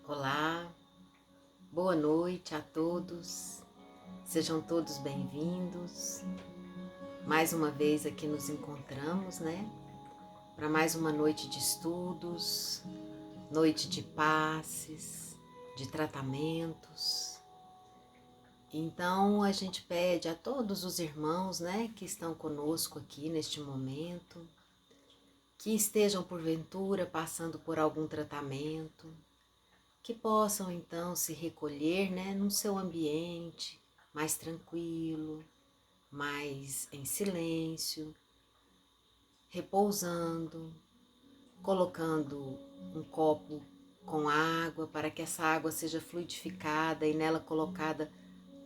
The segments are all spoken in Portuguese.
Olá, boa noite a todos, sejam todos bem-vindos. Mais uma vez aqui nos encontramos, né? Para mais uma noite de estudos, noite de passes, de tratamentos. Então a gente pede a todos os irmãos, né, que estão conosco aqui neste momento, que estejam porventura passando por algum tratamento, que possam então se recolher, né, no seu ambiente mais tranquilo, mais em silêncio, repousando, colocando um copo com água para que essa água seja fluidificada e nela colocada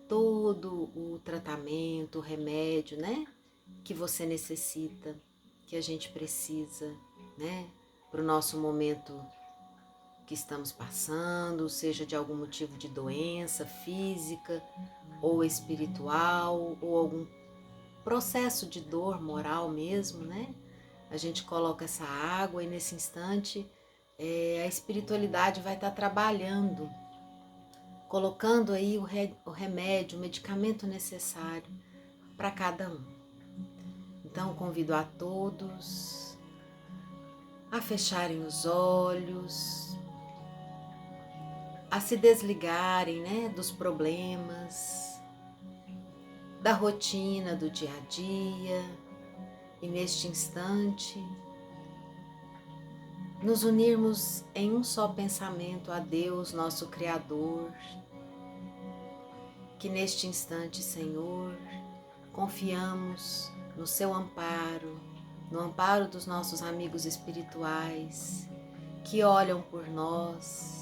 todo o tratamento, o remédio, né, que você necessita, que a gente precisa, né, para o nosso momento que estamos passando, seja de algum motivo de doença física ou espiritual, ou algum processo de dor moral mesmo, né? A gente coloca essa água e nesse instante a espiritualidade vai estar trabalhando, colocando aí o remédio, o medicamento necessário para cada um. Então convido a todos a fecharem os olhos, a se desligarem, né, dos problemas, da rotina do dia a dia, e neste instante nos unirmos em um só pensamento a Deus, nosso Criador, que neste instante, Senhor, confiamos no seu amparo, no amparo dos nossos amigos espirituais, que olham por nós,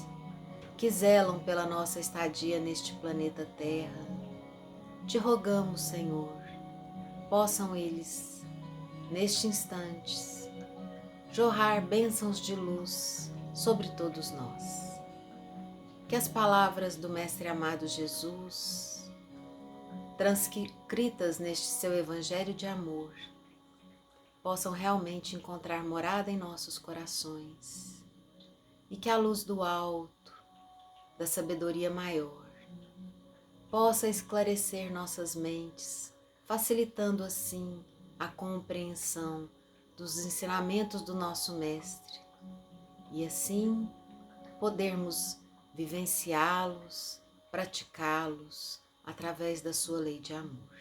que zelam pela nossa estadia neste planeta Terra. Te rogamos, Senhor, possam eles, neste instante, jorrar bênçãos de luz sobre todos nós. Que as palavras do Mestre amado Jesus, transcritas neste seu Evangelho de amor, possam realmente encontrar morada em nossos corações e que a luz do alto, da sabedoria maior, possa esclarecer nossas mentes, facilitando assim a compreensão dos ensinamentos do nosso Mestre e assim podermos vivenciá-los, praticá-los através da sua lei de amor.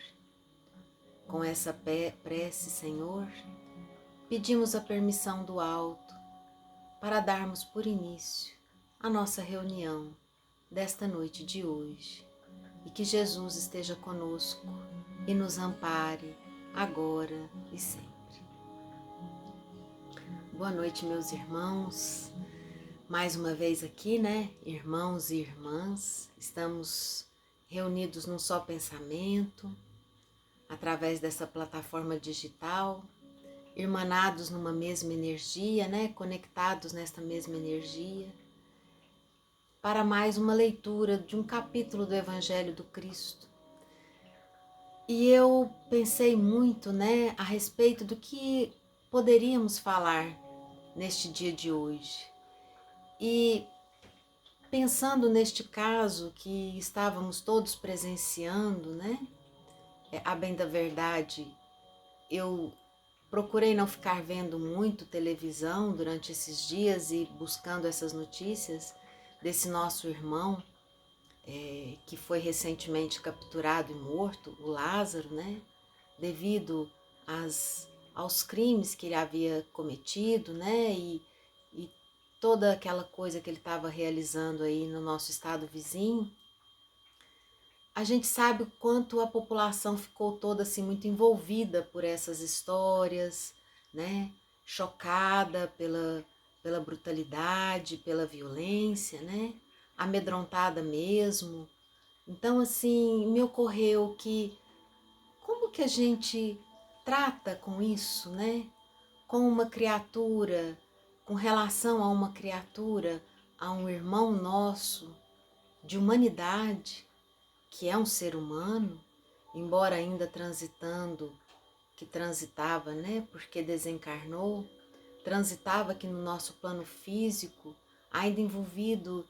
Com essa prece, Senhor, pedimos a permissão do alto para darmos por início a nossa reunião desta noite de hoje e que Jesus esteja conosco e nos ampare agora e sempre. Boa noite, meus irmãos. Mais uma vez aqui, né, irmãos e irmãs, estamos reunidos num só pensamento, através dessa plataforma digital, irmanados numa mesma energia, né, conectados nesta mesma energia, para mais uma leitura de um capítulo do Evangelho do Cristo. E eu pensei muito, né, a respeito do que poderíamos falar neste dia de hoje. E pensando neste caso que estávamos todos presenciando, né? A bem da verdade, eu procurei não ficar vendo muito televisão durante esses dias e buscando essas notícias desse nosso irmão que foi recentemente capturado e morto, o Lázaro, né? Devido aos crimes que ele havia cometido, né? E toda aquela coisa que ele estava realizando aí no nosso estado vizinho. A gente sabe o quanto a população ficou toda assim muito envolvida por essas histórias, né? Chocada pela brutalidade, pela violência, né? Amedrontada mesmo. Então assim, me ocorreu que como que a gente trata com isso, né? Com uma criatura, com relação a uma criatura, a um irmão nosso de humanidade, que é um ser humano, embora ainda que transitava, né, porque desencarnou, transitava aqui no nosso plano físico, ainda envolvido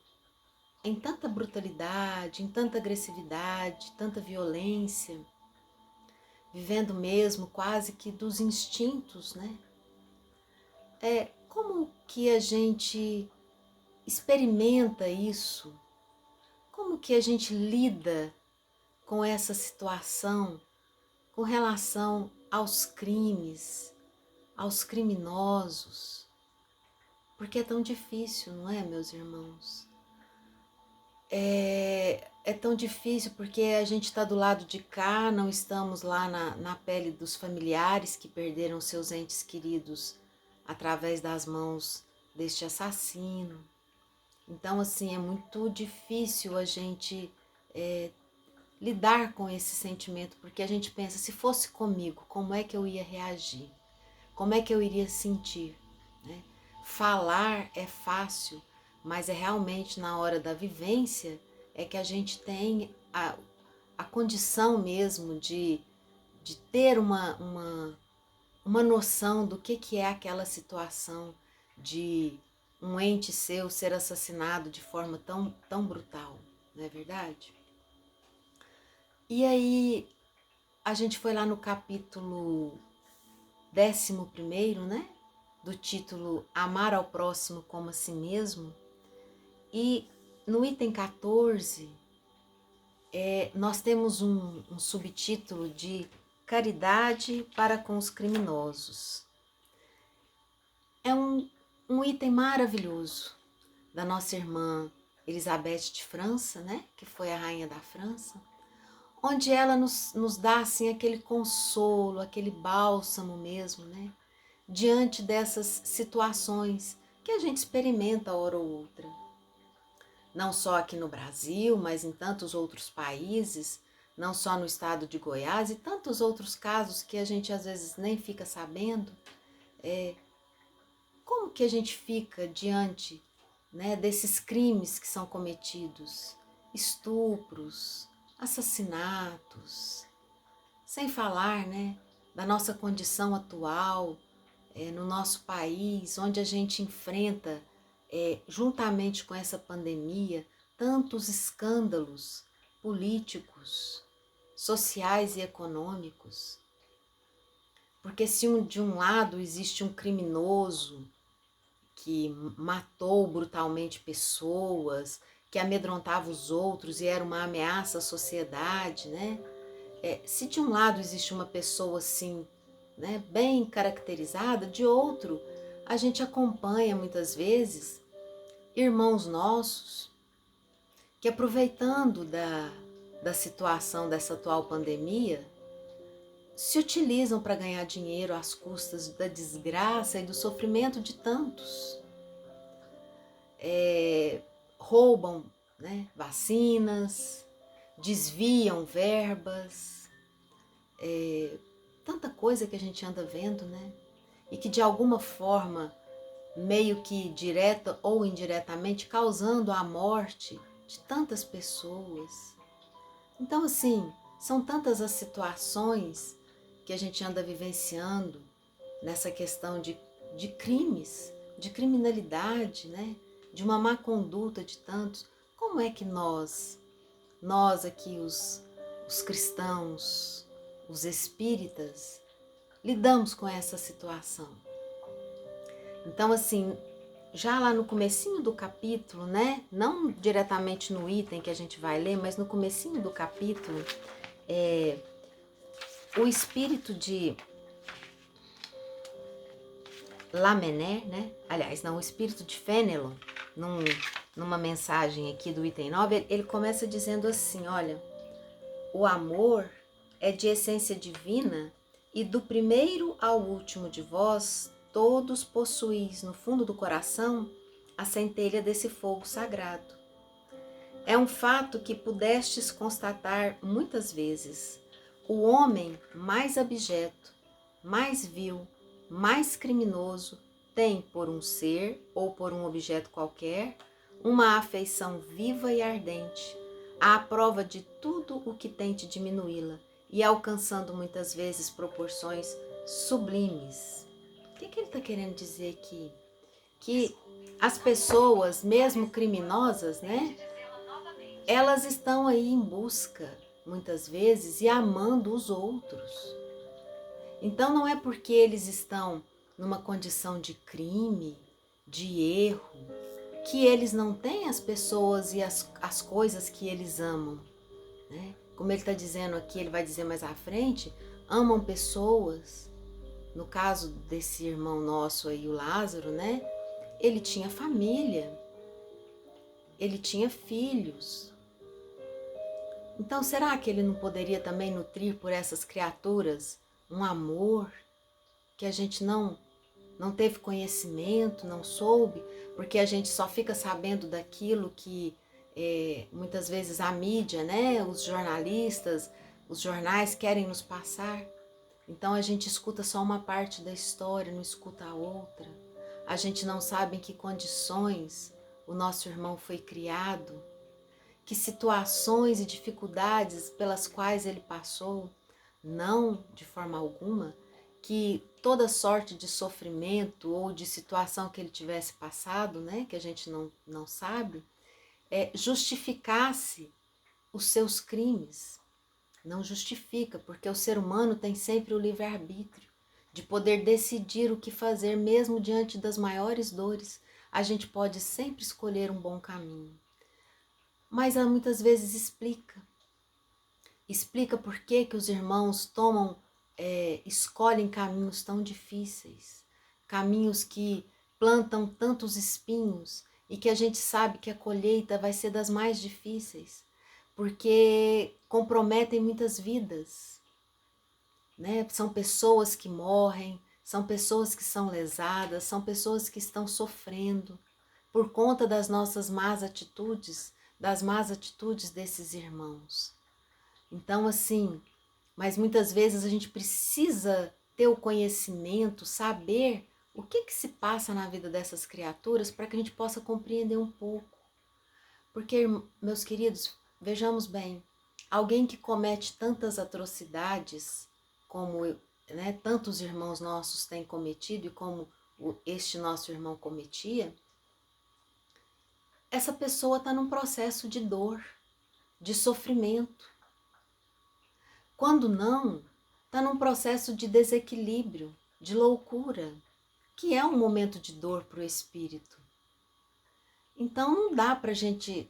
em tanta brutalidade, em tanta agressividade, tanta violência, vivendo mesmo quase que dos instintos, né? Como que a gente experimenta isso? Como que a gente lida com essa situação com relação aos crimes, aos criminosos? Porque é tão difícil, não é, meus irmãos? É tão difícil porque a gente está do lado de cá, não estamos lá na pele dos familiares que perderam seus entes queridos através das mãos deste assassino. Então, assim, é muito difícil a gente lidar com esse sentimento, porque a gente pensa, se fosse comigo, como é que eu ia reagir? Como é que eu iria sentir? Né? Falar é fácil, mas é realmente na hora da vivência é que a gente tem a condição mesmo de ter uma noção do que é aquela situação de um ente seu ser assassinado de forma tão brutal, não é verdade? E aí a gente foi lá no capítulo 11º, né? Do título Amar ao Próximo como a Si Mesmo. E no item 14, nós temos um subtítulo de Caridade para com os Criminosos. É um item maravilhoso da nossa irmã Elizabeth de França, né? Que foi a rainha da França, onde ela nos dá assim, aquele consolo, aquele bálsamo mesmo, né? Diante dessas situações que a gente experimenta hora ou outra. Não só aqui no Brasil, mas em tantos outros países, não só no estado de Goiás e tantos outros casos que a gente às vezes nem fica sabendo. Como que a gente fica diante, né, desses crimes que são cometidos? Estupros, assassinatos, sem falar, né, da nossa condição atual no nosso país, onde a gente enfrenta, juntamente com essa pandemia, tantos escândalos políticos, sociais e econômicos. Porque se de um lado existe um criminoso que matou brutalmente pessoas, que amedrontava os outros e era uma ameaça à sociedade, né? Se de um lado existe uma pessoa assim, né, bem caracterizada, de outro a gente acompanha muitas vezes irmãos nossos que, aproveitando da situação dessa atual pandemia, se utilizam para ganhar dinheiro às custas da desgraça e do sofrimento de tantos. Roubam, né, vacinas, desviam verbas, tanta coisa que a gente anda vendo, né? E que de alguma forma, meio que direta ou indiretamente, causando a morte de tantas pessoas. Então, assim, são tantas as situações que a gente anda vivenciando nessa questão de crimes, de criminalidade, né? De uma má conduta de tantos. Como é que nós aqui, os cristãos, os espíritas, lidamos com essa situação? Então, assim, já lá no comecinho do capítulo, né? Não diretamente no item que a gente vai ler, mas no comecinho do capítulo, o espírito de Lamennais, né? Aliás, não, o espírito de Fénelon, numa mensagem aqui do item 9, ele começa dizendo assim, olha, o amor é de essência divina e do primeiro ao último de vós, todos possuís no fundo do coração a centelha desse fogo sagrado. É um fato que pudestes constatar muitas vezes. O homem mais abjeto, mais vil, mais criminoso, tem por um ser ou por um objeto qualquer uma afeição viva e ardente, à prova de tudo o que tente diminuí-la e alcançando muitas vezes proporções sublimes. O que ele está querendo dizer aqui? Que as pessoas, mesmo criminosas, né, elas estão aí em busca, muitas vezes, e amando os outros. Então não é porque eles estão numa condição de crime, de erro, que eles não têm as pessoas e as coisas que eles amam, né? Como ele está dizendo aqui, ele vai dizer mais à frente, amam pessoas. No caso desse irmão nosso aí, o Lázaro, né? Ele tinha família, ele tinha filhos. Então será que ele não poderia também nutrir por essas criaturas um amor que a gente não teve conhecimento, não soube, porque a gente só fica sabendo daquilo que muitas vezes a mídia, né, os jornalistas, os jornais querem nos passar. Então a gente escuta só uma parte da história, não escuta a outra. A gente não sabe em que condições o nosso irmão foi criado, que situações e dificuldades pelas quais ele passou. Não, de forma alguma, que toda sorte de sofrimento ou de situação que ele tivesse passado, né, que a gente não sabe, justificasse os seus crimes. Não justifica, porque o ser humano tem sempre o livre-arbítrio de poder decidir o que fazer, mesmo diante das maiores dores. A gente pode sempre escolher um bom caminho. Mas ela muitas vezes explica por que os irmãos escolhem caminhos tão difíceis, caminhos que plantam tantos espinhos e que a gente sabe que a colheita vai ser das mais difíceis, porque comprometem muitas vidas, né? São pessoas que morrem, são pessoas que são lesadas, são pessoas que estão sofrendo por conta das nossas más atitudes, das más atitudes desses irmãos. Então, assim, mas muitas vezes a gente precisa ter o conhecimento, saber o que se passa na vida dessas criaturas para que a gente possa compreender um pouco. Porque, meus queridos, vejamos bem, alguém que comete tantas atrocidades como, né, tantos irmãos nossos têm cometido e como este nosso irmão cometia, essa pessoa está num processo de dor, de sofrimento. Quando não, está num processo de desequilíbrio, de loucura, que é um momento de dor para o espírito. Então não dá para a gente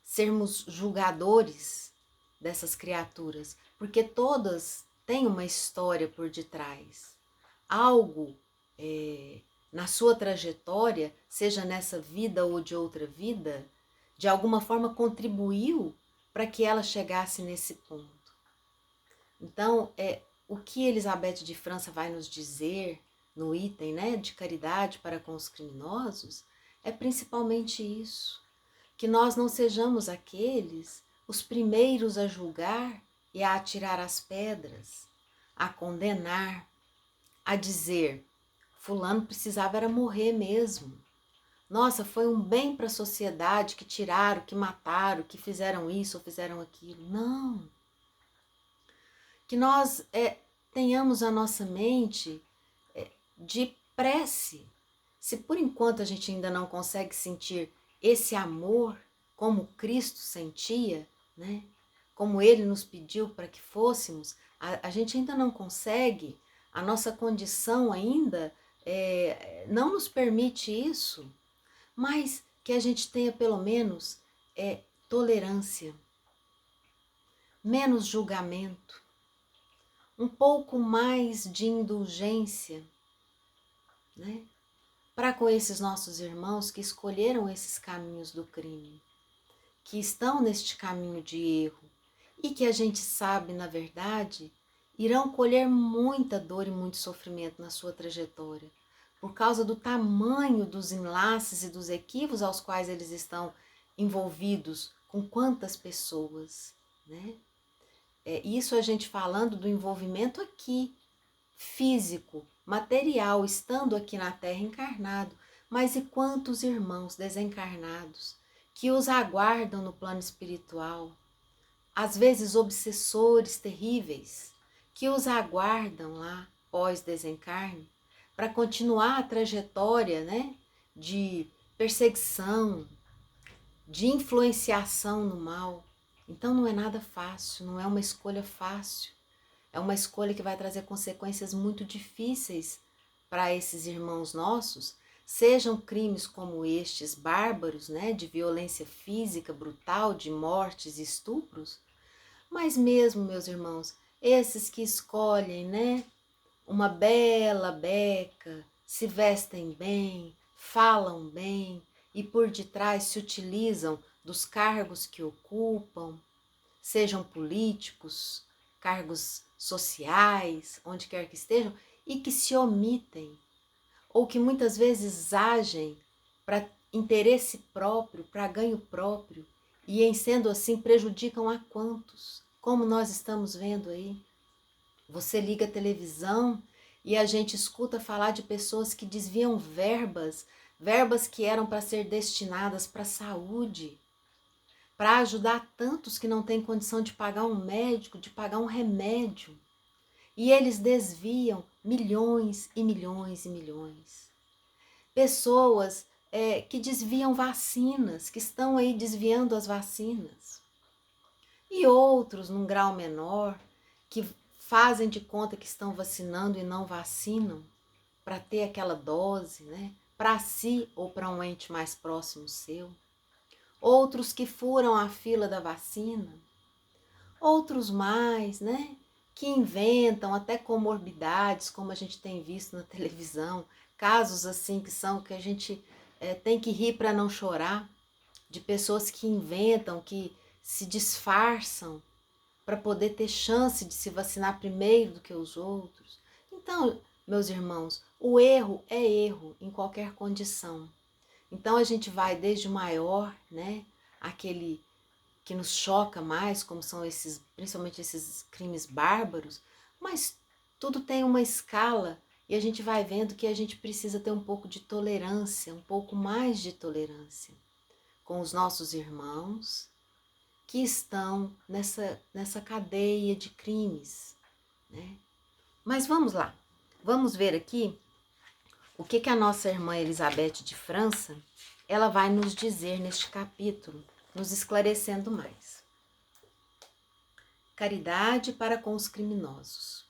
sermos julgadores dessas criaturas, porque todas têm uma história por detrás. Algo na sua trajetória, seja nessa vida ou de outra vida, de alguma forma contribuiu para que ela chegasse nesse ponto. Então, o que Elizabeth de França vai nos dizer no item, né, de caridade para com os criminosos é principalmente isso, que nós não sejamos aqueles os primeiros a julgar e a atirar as pedras, a condenar, a dizer, fulano precisava era morrer mesmo. Nossa, foi um bem para a sociedade que tiraram, que mataram, que fizeram isso ou fizeram aquilo. Não. Que nós tenhamos a nossa mente de prece. Se por enquanto a gente ainda não consegue sentir esse amor como Cristo sentia, né? Como Ele nos pediu para que fôssemos, a gente ainda não consegue, a nossa condição ainda não nos permite isso, mas que a gente tenha pelo menos tolerância, menos julgamento, um pouco mais de indulgência, né? Para com esses nossos irmãos que escolheram esses caminhos do crime, que estão neste caminho de erro e que a gente sabe, na verdade, irão colher muita dor e muito sofrimento na sua trajetória, por causa do tamanho dos enlaces e dos equívocos aos quais eles estão envolvidos com quantas pessoas, né? Isso a gente falando do envolvimento aqui, físico, material, estando aqui na Terra encarnado, mas e quantos irmãos desencarnados que os aguardam no plano espiritual, às vezes obsessores terríveis, que os aguardam lá pós-desencarne, para continuar a trajetória, né, de perseguição, de influenciação no mal. Então não é nada fácil, não é uma escolha fácil. É uma escolha que vai trazer consequências muito difíceis para esses irmãos nossos, sejam crimes como estes bárbaros, né, de violência física brutal, de mortes e estupros, mas mesmo, meus irmãos, esses que escolhem, né, uma bela beca, se vestem bem, falam bem e por detrás se utilizam dos cargos que ocupam, sejam políticos, cargos sociais, onde quer que estejam, e que se omitem, ou que muitas vezes agem para interesse próprio, para ganho próprio, e em sendo assim prejudicam a quantos? Como nós estamos vendo aí. Você liga a televisão e a gente escuta falar de pessoas que desviam verbas que eram para ser destinadas para a saúde, para ajudar tantos que não têm condição de pagar um médico, de pagar um remédio. E eles desviam milhões e milhões e milhões. Pessoas que desviam vacinas, que estão aí desviando as vacinas. E outros, num grau menor, que fazem de conta que estão vacinando e não vacinam para ter aquela dose, né? Para si ou para um ente mais próximo seu. Outros que furam a fila da vacina. Outros mais, né? Que inventam até comorbidades, como a gente tem visto na televisão, casos assim que a gente tem que rir para não chorar, de pessoas que inventam, que se disfarçam para poder ter chance de se vacinar primeiro do que os outros. Então, meus irmãos, o erro é erro em qualquer condição. Então a gente vai desde o maior, né, aquele que nos choca mais, como são esses, principalmente esses crimes bárbaros, mas tudo tem uma escala e a gente vai vendo que a gente precisa ter um pouco de tolerância, um pouco mais de tolerância com os nossos irmãos que estão nessa cadeia de crimes, né? Mas vamos lá, vamos ver aqui o que a nossa irmã Elizabeth de França, ela vai nos dizer neste capítulo, nos esclarecendo mais. Caridade para com os criminosos.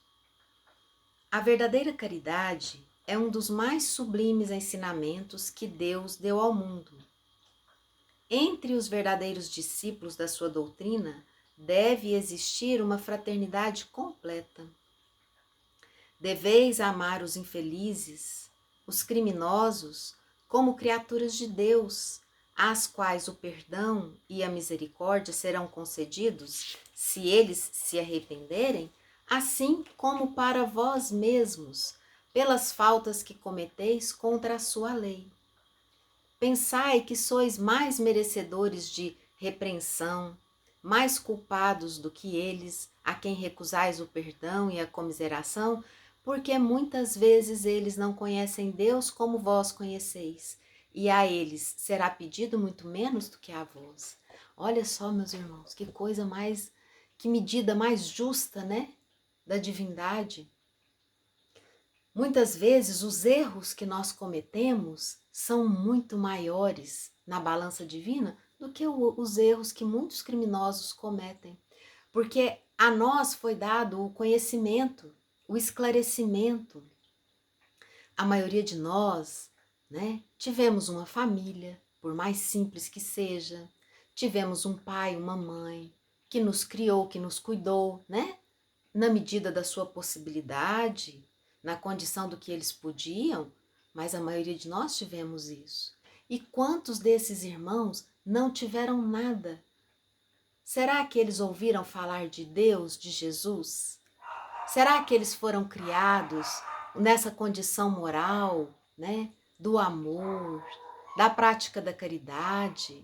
A verdadeira caridade é um dos mais sublimes ensinamentos que Deus deu ao mundo. Entre os verdadeiros discípulos da sua doutrina, deve existir uma fraternidade completa. Deveis amar os infelizes, os criminosos, como criaturas de Deus, às quais o perdão e a misericórdia serão concedidos, se eles se arrependerem, assim como para vós mesmos, pelas faltas que cometeis contra a sua lei. Pensai que sois mais merecedores de repreensão, mais culpados do que eles, a quem recusais o perdão e a comiseração, porque muitas vezes eles não conhecem Deus como vós conheceis, e a eles será pedido muito menos do que a vós. Olha só, meus irmãos, que coisa mais, que medida mais justa, né, da divindade. Muitas vezes os erros que nós cometemos são muito maiores na balança divina do que os erros que muitos criminosos cometem. Porque a nós foi dado o conhecimento, o esclarecimento. A maioria de nós, né, tivemos uma família, por mais simples que seja, tivemos um pai, uma mãe, que nos criou, que nos cuidou, né, na medida da sua possibilidade, na condição do que eles podiam, mas a maioria de nós tivemos isso. E quantos desses irmãos não tiveram nada? Será que eles ouviram falar de Deus, de Jesus? Será que eles foram criados nessa condição moral, né, do amor, da prática da caridade?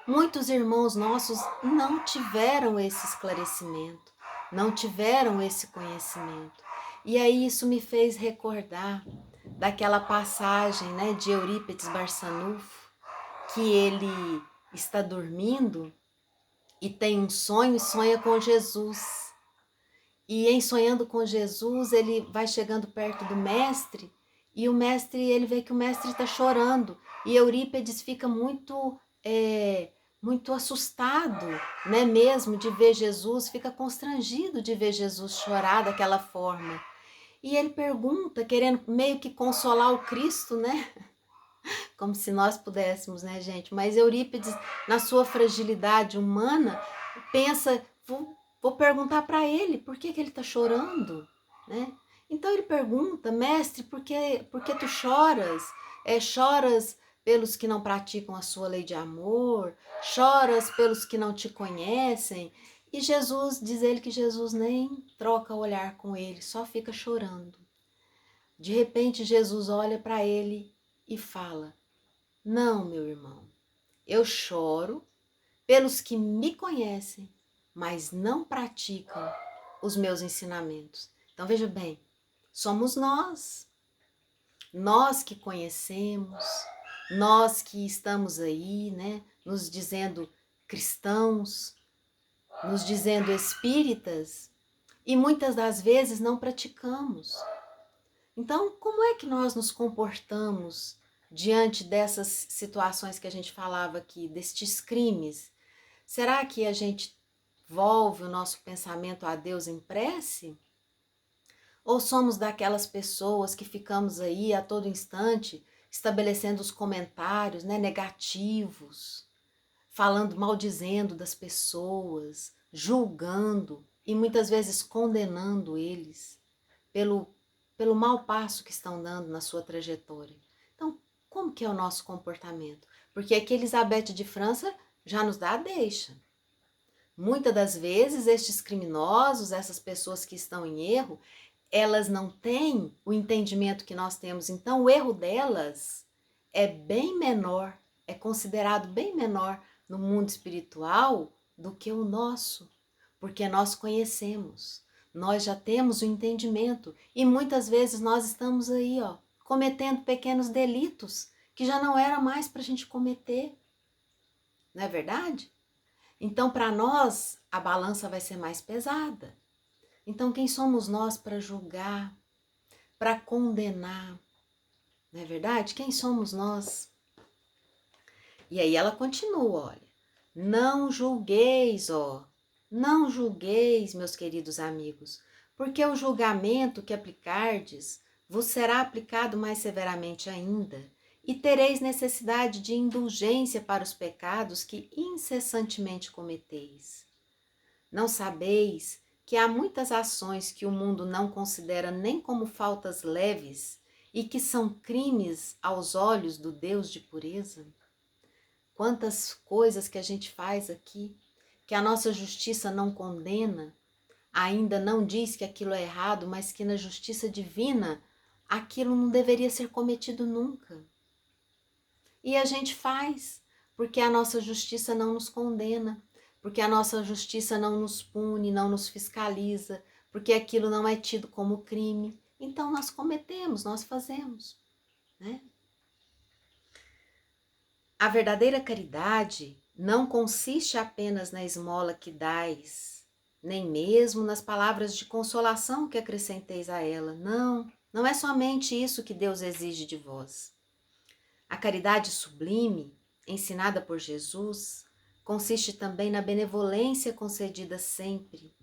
Muitos irmãos nossos não tiveram esse esclarecimento, não tiveram esse conhecimento. E aí isso me fez recordar daquela passagem, né, de Eurípides Barçanufo, que ele está dormindo e tem um sonho e sonha com Jesus. E em sonhando com Jesus, ele vai chegando perto do mestre e ele vê que o mestre está chorando. E Eurípides fica muito muito assustado, né, mesmo de ver Jesus, fica constrangido de ver Jesus chorar daquela forma. E ele pergunta, querendo meio que consolar o Cristo, né? Como se nós pudéssemos, né, gente? Mas Eurípides, na sua fragilidade humana, pensa, vou perguntar para ele por que ele está chorando, né? Então ele pergunta, mestre, por que tu choras? Choras pelos que não praticam a sua lei de amor? Choras pelos que não te conhecem? E Jesus, diz ele que Jesus nem troca o olhar com ele, só fica chorando. De repente Jesus olha para ele e fala: não, meu irmão, eu choro pelos que me conhecem, mas não praticam os meus ensinamentos. Então veja bem, somos nós que conhecemos, nós que estamos aí, né, nos dizendo cristãos, nos dizendo espíritas, e muitas das vezes não praticamos. Então, como é que nós nos comportamos diante dessas situações que a gente falava aqui, destes crimes? Será que a gente volve o nosso pensamento a Deus em prece? Ou somos daquelas pessoas que ficamos aí a todo instante estabelecendo os comentários, né, negativos, falando, maldizendo das pessoas, julgando e muitas vezes condenando eles pelo mau passo que estão dando na sua trajetória. Então, como que é o nosso comportamento? Porque aqui Elizabeth de França já nos dá a deixa. Muitas das vezes estes criminosos, essas pessoas que estão em erro, elas não têm o entendimento que nós temos. Então, o erro delas é bem menor, é considerado bem menor no mundo espiritual do que o nosso, porque nós conhecemos, nós já temos o entendimento e muitas vezes nós estamos aí, cometendo pequenos delitos que já não era mais para a gente cometer, não é verdade? Então, para nós, a balança vai ser mais pesada. Então, quem somos nós para julgar, para condenar? Não é verdade? Quem somos nós? E aí ela continua, olha. Não julgueis, não julgueis, meus queridos amigos, porque o julgamento que aplicardes vos será aplicado mais severamente ainda, e tereis necessidade de indulgência para os pecados que incessantemente cometeis. Não sabeis que há muitas ações que o mundo não considera nem como faltas leves e que são crimes aos olhos do Deus de pureza? Quantas coisas que a gente faz aqui, que a nossa justiça não condena, ainda não diz que aquilo é errado, mas que na justiça divina aquilo não deveria ser cometido nunca. E a gente faz, porque a nossa justiça não nos condena, porque a nossa justiça não nos pune, não nos fiscaliza, porque aquilo não é tido como crime. Então nós cometemos, nós fazemos, né? A verdadeira caridade não consiste apenas na esmola que dais, nem mesmo nas palavras de consolação que acrescenteis a ela. Não, não é somente isso que Deus exige de vós. A caridade sublime, ensinada por Jesus, consiste também na benevolência concedida sempre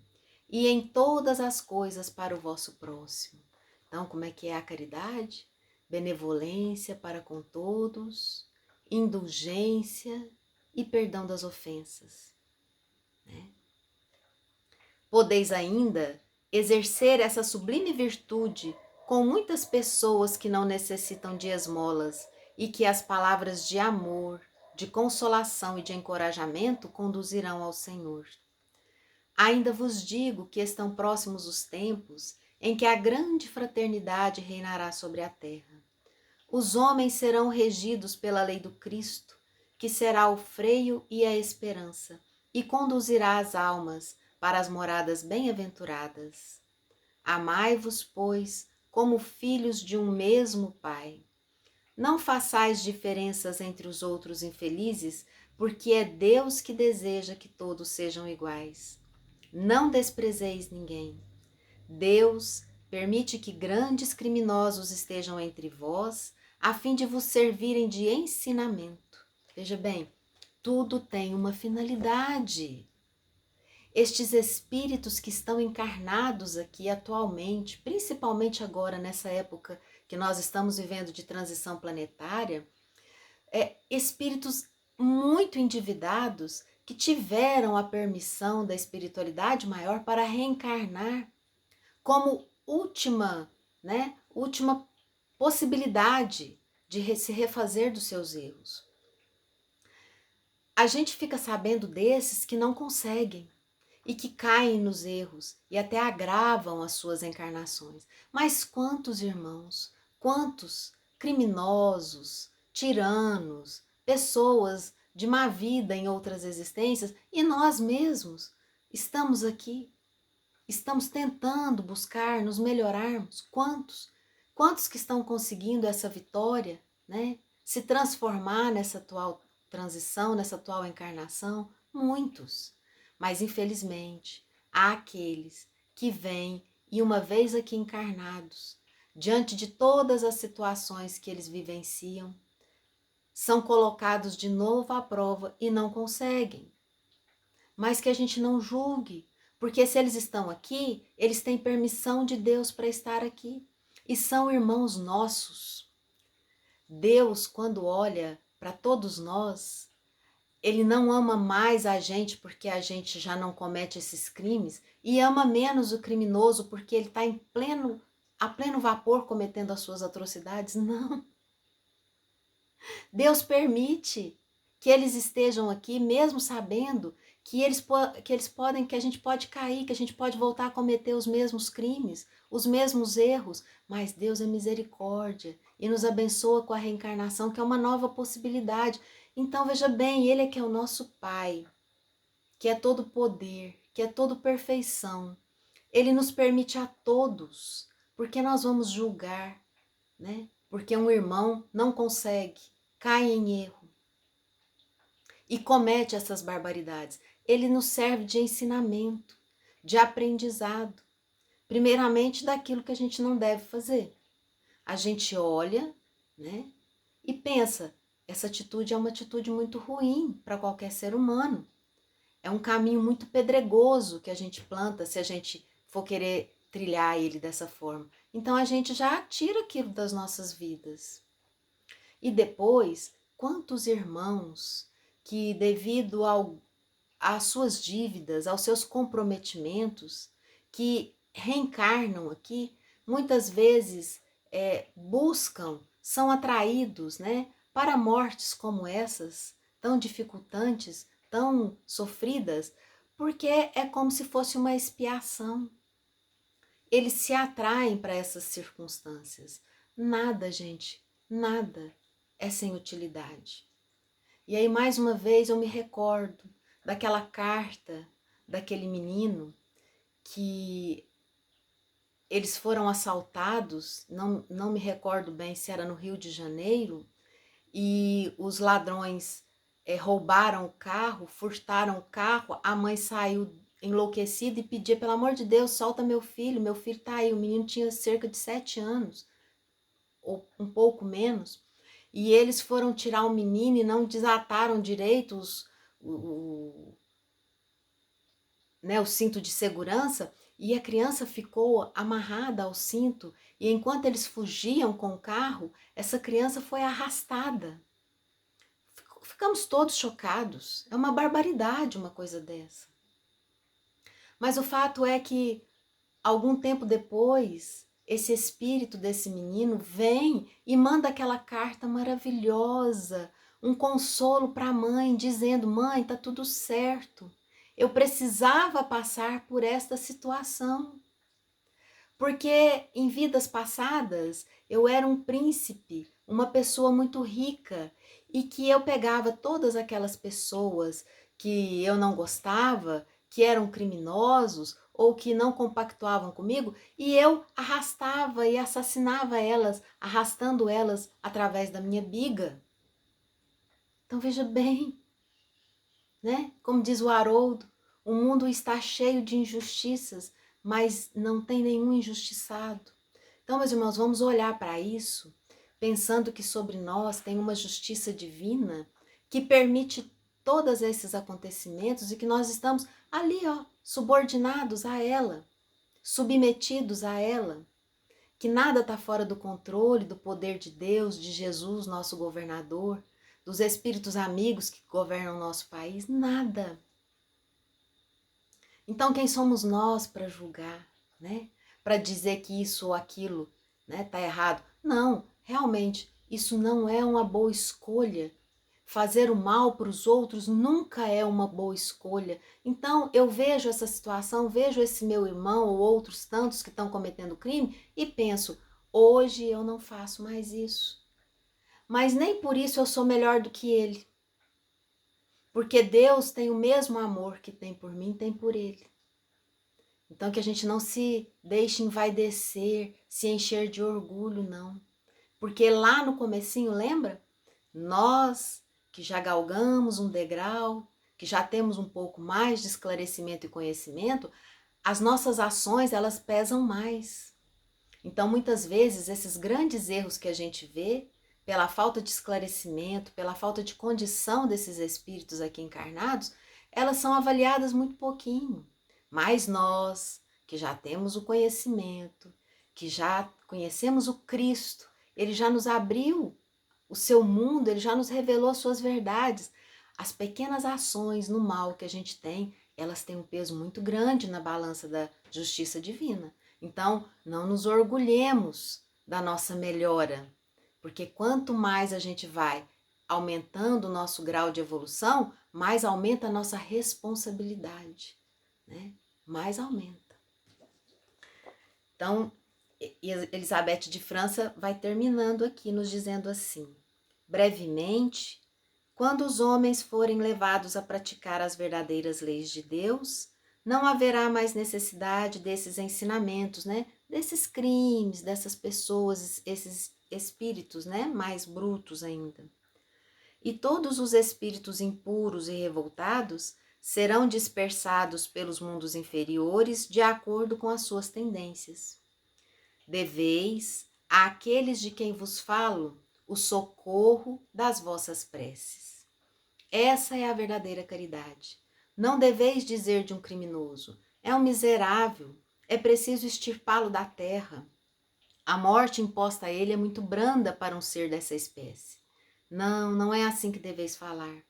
e em todas as coisas para o vosso próximo. Então, como é que é a caridade? Benevolência para com todos, indulgência e perdão das ofensas, né? Podeis ainda exercer essa sublime virtude com muitas pessoas que não necessitam de esmolas e que as palavras de amor, de consolação e de encorajamento conduzirão ao Senhor. Ainda vos digo que estão próximos os tempos em que a grande fraternidade reinará sobre a terra. Os homens serão regidos pela lei do Cristo, que será o freio e a esperança, e conduzirá as almas para as moradas bem-aventuradas. Amai-vos, pois, como filhos de um mesmo Pai. Não façais diferenças entre os outros infelizes, porque é Deus que deseja que todos sejam iguais. Não desprezeis ninguém. Deus permite que grandes criminosos estejam entre vós, a fim de vos servirem de ensinamento. Veja bem, tudo tem uma finalidade. Estes espíritos que estão encarnados aqui atualmente, principalmente agora nessa época que nós estamos vivendo de transição planetária, espíritos muito endividados que tiveram a permissão da espiritualidade maior para reencarnar como última possibilidade de se refazer dos seus erros. A gente fica sabendo desses que não conseguem e que caem nos erros e até agravam as suas encarnações. Mas quantos irmãos, quantos criminosos, tiranos, pessoas de má vida em outras existências e nós mesmos estamos aqui, estamos tentando buscar nos melhorarmos. Quantos? Quantos que estão conseguindo essa vitória, né? Se transformar nessa atual transição, nessa atual encarnação? Muitos. Mas, infelizmente, há aqueles que vêm e, uma vez aqui encarnados, diante de todas as situações que eles vivenciam, são colocados de novo à prova e não conseguem. Mas que a gente não julgue, porque se eles estão aqui, eles têm permissão de Deus para estar aqui. E são irmãos nossos. Deus, quando olha para todos nós, Ele não ama mais a gente porque a gente já não comete esses crimes e ama menos o criminoso porque ele está a pleno vapor cometendo as suas atrocidades. Não. Deus permite que eles estejam aqui, mesmo sabendo que que a gente pode cair, que a gente pode voltar a cometer os mesmos crimes, os mesmos erros, mas Deus é misericórdia e nos abençoa com a reencarnação, que é uma nova possibilidade. Então veja bem, Ele é que é o nosso Pai, que é todo poder, que é todo perfeição. Ele nos permite a todos, porque nós vamos julgar, né? Porque um irmão não consegue, cai em erro e comete essas barbaridades. Ele nos serve de ensinamento, de aprendizado. Primeiramente, daquilo que a gente não deve fazer. A gente olha, né, e pensa, essa atitude é uma atitude muito ruim para qualquer ser humano. É um caminho muito pedregoso que a gente planta se a gente for querer trilhar ele dessa forma. Então a gente já tira aquilo das nossas vidas. E depois, quantos irmãos que, devido às suas dívidas, aos seus comprometimentos, que reencarnam aqui, muitas vezes buscam, são atraídos, né, para mortes como essas, tão dificultantes, tão sofridas, porque é como se fosse uma expiação. Eles se atraem para essas circunstâncias. Nada, gente, nada é sem utilidade. E aí, mais uma vez, eu me recordo daquela carta daquele menino que eles foram assaltados, não me recordo bem se era no Rio de Janeiro, e os ladrões roubaram o carro, furtaram o carro, a mãe saiu enlouquecida e pedia, pelo amor de Deus, solta meu filho tá aí. O menino tinha cerca de 7 anos, ou um pouco menos, e eles foram tirar o menino e não desataram direito o cinto de segurança, e a criança ficou amarrada ao cinto, e enquanto eles fugiam com o carro, essa criança foi arrastada. Ficamos todos chocados. É uma barbaridade uma coisa dessa. Mas o fato é que, algum tempo depois, esse espírito desse menino vem e manda aquela carta maravilhosa, um consolo para a mãe, dizendo: mãe, tá tudo certo. Eu precisava passar por esta situação. Porque em vidas passadas eu era um príncipe, uma pessoa muito rica, e que eu pegava todas aquelas pessoas que eu não gostava, que eram criminosos ou que não compactuavam comigo, e eu arrastava e assassinava elas, arrastando elas através da minha biga. Então veja bem, né? Como diz o Haroldo, o mundo está cheio de injustiças, mas não tem nenhum injustiçado. Então, meus irmãos, vamos olhar para isso, pensando que sobre nós tem uma justiça divina que permite todos esses acontecimentos e que nós estamos ali, ó, subordinados a ela, submetidos a ela, que nada está fora do controle, do poder de Deus, de Jesus, nosso governador, dos espíritos amigos que governam o nosso país, nada. Então quem somos nós para julgar, né? Para dizer que isso ou aquilo, né, tá errado? Não, realmente, isso não é uma boa escolha. Fazer o mal para os outros nunca é uma boa escolha. Então eu vejo essa situação, vejo esse meu irmão ou outros tantos que estão cometendo crime e penso, hoje eu não faço mais isso. Mas nem por isso eu sou melhor do que ele. Porque Deus tem o mesmo amor que tem por mim, tem por ele. Então que a gente não se deixe envaidecer, se encher de orgulho, não. Porque lá no comecinho, lembra? Nós que já galgamos um degrau, que já temos um pouco mais de esclarecimento e conhecimento, as nossas ações, elas pesam mais. Então, muitas vezes, esses grandes erros que a gente vê, pela falta de esclarecimento, pela falta de condição desses espíritos aqui encarnados, elas são avaliadas muito pouquinho. Mas nós, que já temos o conhecimento, que já conhecemos o Cristo, ele já nos abriu o seu mundo, ele já nos revelou as suas verdades. As pequenas ações no mal que a gente tem, elas têm um peso muito grande na balança da justiça divina. Então, não nos orgulhemos da nossa melhora, porque quanto mais a gente vai aumentando o nosso grau de evolução, mais aumenta a nossa responsabilidade, né? Mais aumenta. Então, Elizabeth de França vai terminando aqui nos dizendo assim: brevemente, quando os homens forem levados a praticar as verdadeiras leis de Deus, não haverá mais necessidade desses ensinamentos, né? Desses crimes, dessas pessoas, esses espíritos, né? Mais brutos ainda. E todos os espíritos impuros e revoltados serão dispersados pelos mundos inferiores de acordo com as suas tendências. Deveis, àqueles de quem vos falo, o socorro das vossas preces. Essa é a verdadeira caridade. Não deveis dizer de um criminoso, é um miserável, é preciso extirpá-lo da terra. A morte imposta a ele é muito branda para um ser dessa espécie. Não, não é assim que deveis falar.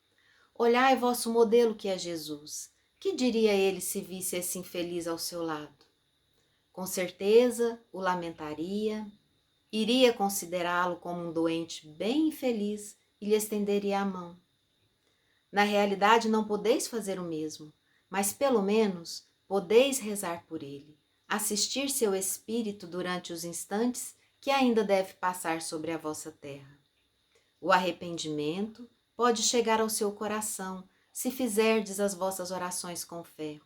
Olhai vosso modelo que é Jesus. Que diria ele se visse esse infeliz ao seu lado? Com certeza o lamentaria, iria considerá-lo como um doente bem infeliz e lhe estenderia a mão. Na realidade não podeis fazer o mesmo, mas pelo menos podeis rezar por ele, assistir seu espírito durante os instantes que ainda deve passar sobre a vossa terra. O arrependimento pode chegar ao seu coração se fizerdes as vossas orações com fé.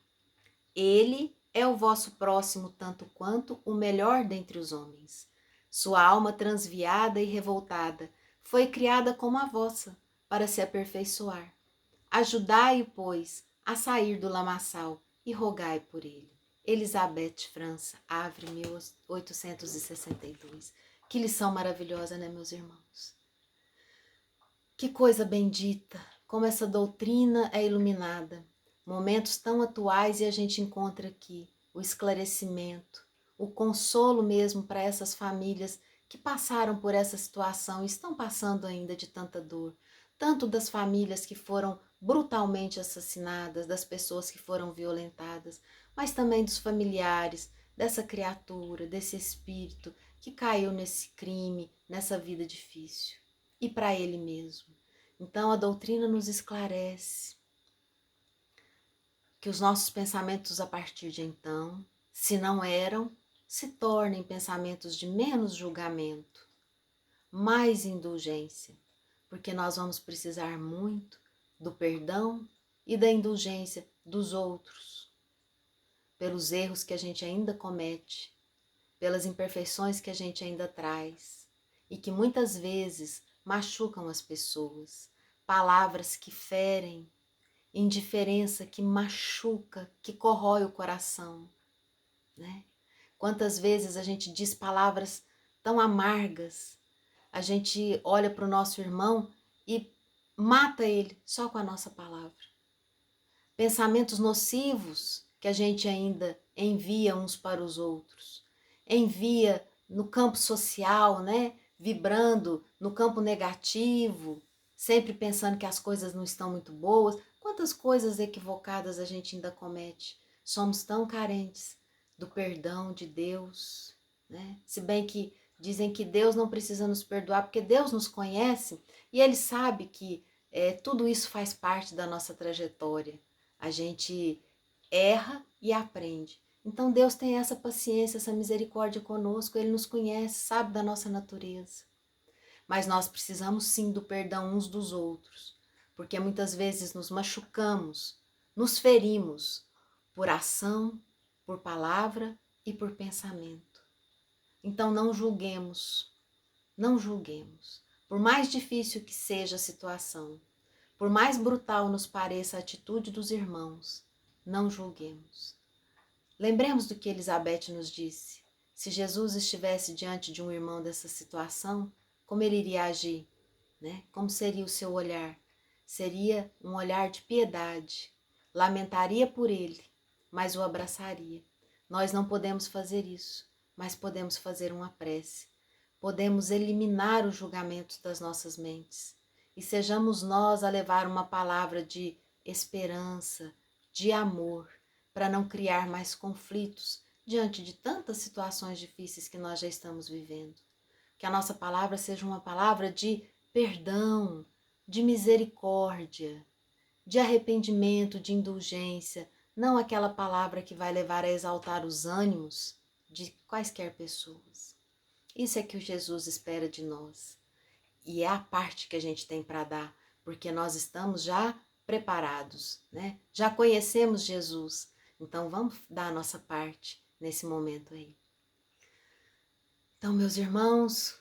Ele é o vosso próximo tanto quanto o melhor dentre os homens. Sua alma transviada e revoltada foi criada como a vossa, para se aperfeiçoar. Ajudai-o, pois, a sair do lamaçal e rogai por ele. Elizabeth França, Havre, 1862. Que lição maravilhosa, né, meus irmãos? Que coisa bendita, como essa doutrina é iluminada. Momentos tão atuais e a gente encontra aqui o esclarecimento, o consolo mesmo para essas famílias que passaram por essa situação e estão passando ainda de tanta dor. Tanto das famílias que foram brutalmente assassinadas, das pessoas que foram violentadas, mas também dos familiares, dessa criatura, desse espírito que caiu nesse crime, nessa vida difícil. E para ele mesmo. Então a doutrina nos esclarece que os nossos pensamentos a partir de então, se não eram, se tornem pensamentos de menos julgamento, mais indulgência, porque nós vamos precisar muito do perdão e da indulgência dos outros, pelos erros que a gente ainda comete, pelas imperfeições que a gente ainda traz e que muitas vezes machucam as pessoas, palavras que ferem, indiferença que machuca, que corrói o coração, né? Quantas vezes a gente diz palavras tão amargas, a gente olha para o nosso irmão e mata ele só com a nossa palavra. Pensamentos nocivos que a gente ainda envia uns para os outros, envia no campo social, né? Vibrando no campo negativo, sempre pensando que as coisas não estão muito boas. Quantas coisas equivocadas a gente ainda comete? Somos tão carentes do perdão de Deus, né? Se bem que dizem que Deus não precisa nos perdoar, porque Deus nos conhece e Ele sabe que tudo isso faz parte da nossa trajetória. A gente erra e aprende. Então Deus tem essa paciência, essa misericórdia conosco, Ele nos conhece, sabe da nossa natureza. Mas nós precisamos sim do perdão uns dos outros, porque muitas vezes nos machucamos, nos ferimos por ação, por palavra e por pensamento. Então não julguemos, não julguemos. Por mais difícil que seja a situação, por mais brutal nos pareça a atitude dos irmãos, não julguemos. Lembremos do que Elizabeth nos disse. Se Jesus estivesse diante de um irmão dessa situação, como ele iria agir? Né? Como seria o seu olhar? Seria um olhar de piedade. Lamentaria por ele, mas o abraçaria. Nós não podemos fazer isso, mas podemos fazer uma prece. Podemos eliminar os julgamentos das nossas mentes. E sejamos nós a levar uma palavra de esperança, de amor, para não criar mais conflitos diante de tantas situações difíceis que nós já estamos vivendo. Que a nossa palavra seja uma palavra de perdão, de misericórdia, de arrependimento, de indulgência, não aquela palavra que vai levar a exaltar os ânimos de quaisquer pessoas. Isso é que o Jesus espera de nós. E é a parte que a gente tem para dar, porque nós estamos já preparados, né? Já conhecemos Jesus. Então vamos dar a nossa parte nesse momento aí. Então, meus irmãos,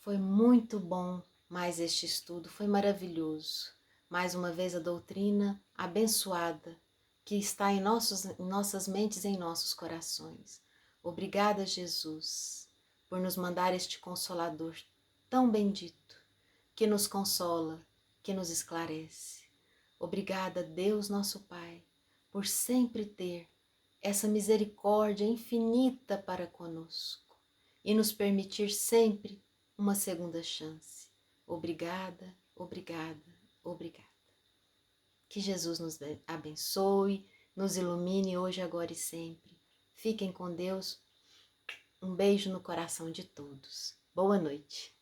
foi muito bom mais este estudo, foi maravilhoso. Mais uma vez a doutrina abençoada que está em nossas mentes e em nossos corações. Obrigada, Jesus, por nos mandar este Consolador tão bendito, que nos consola, que nos esclarece. Obrigada, Deus nosso Pai, por sempre ter essa misericórdia infinita para conosco e nos permitir sempre uma segunda chance. Obrigada, obrigada, obrigada. Que Jesus nos abençoe, nos ilumine hoje, agora e sempre. Fiquem com Deus. Um beijo no coração de todos. Boa noite.